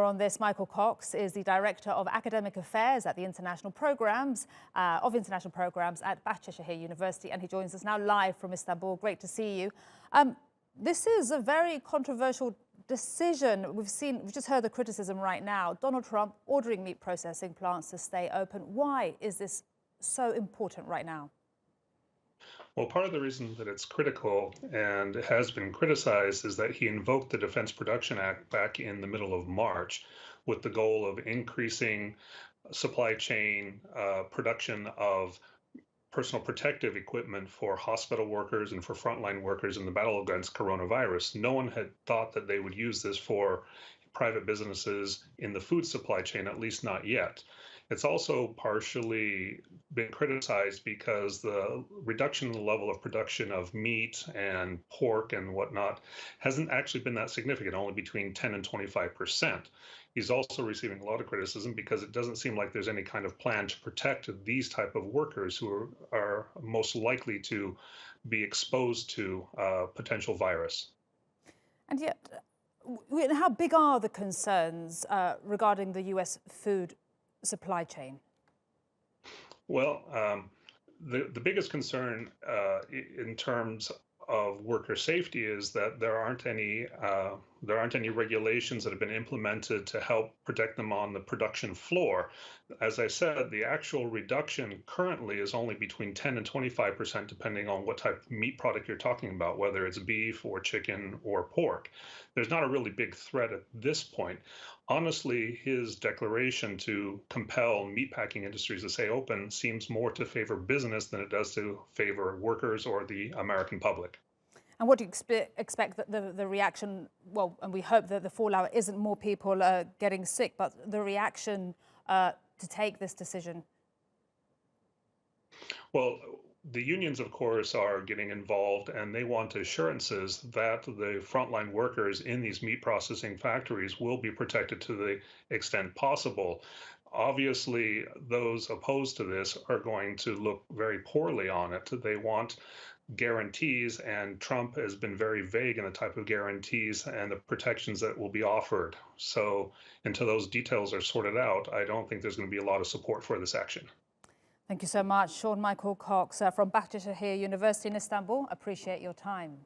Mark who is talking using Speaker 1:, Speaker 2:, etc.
Speaker 1: more on this. Michael Cox is the Director of Academic Affairs at the International Programs at Bahcesehir University, and he joins us now live from Istanbul. Great to see you. This is a very controversial decision. We've just heard the criticism right now. Donald Trump ordering meat processing plants to stay open. Why is this so important right now?
Speaker 2: Well, part of the reason that it's critical and has been criticized is that he invoked the Defense Production Act back in the middle of March with the goal of increasing supply chain production of personal protective equipment for hospital workers and for frontline workers in the battle against coronavirus. No one had thought that they would use this for private businesses in the food supply chain, at least not yet. It's also partially been criticized because the reduction in the level of production of meat and pork and whatnot hasn't actually been that significant, only between 10 and 25%. He's also receiving a lot of criticism because it doesn't seem like there's any kind of plan to protect these type of workers who are most likely to be exposed to potential virus.
Speaker 1: And yet, how big are the concerns regarding the U.S. food supply chain?
Speaker 2: Well, the biggest concern in terms of worker safety is that there aren't any regulations that have been implemented to help protect them on the production floor. As I said, the actual reduction currently is only between 10 and 25%, depending on what type of meat product you're talking about, whether it's beef or chicken or pork. There's not a really big threat at this point. Honestly, his declaration to compel meatpacking industries to stay open seems more to favor business than it does to favor workers or the American public.
Speaker 1: And what do you expect that the reaction, well, and we hope that the fallout isn't more people getting sick, but the reaction to take this decision?
Speaker 2: Well, the unions, of course, are getting involved, and they want assurances that the frontline workers in these meat processing factories will be protected to the extent possible. Obviously, those opposed to this are going to look very poorly on it. They want guarantees, and Trump has been very vague in the type of guarantees and the protections that will be offered. So until those details are sorted out, I don't think there's going to be a lot of support for this action.
Speaker 1: Thank you so much, Sean Michael Cox from Bahcesehir University in Istanbul. Appreciate your time.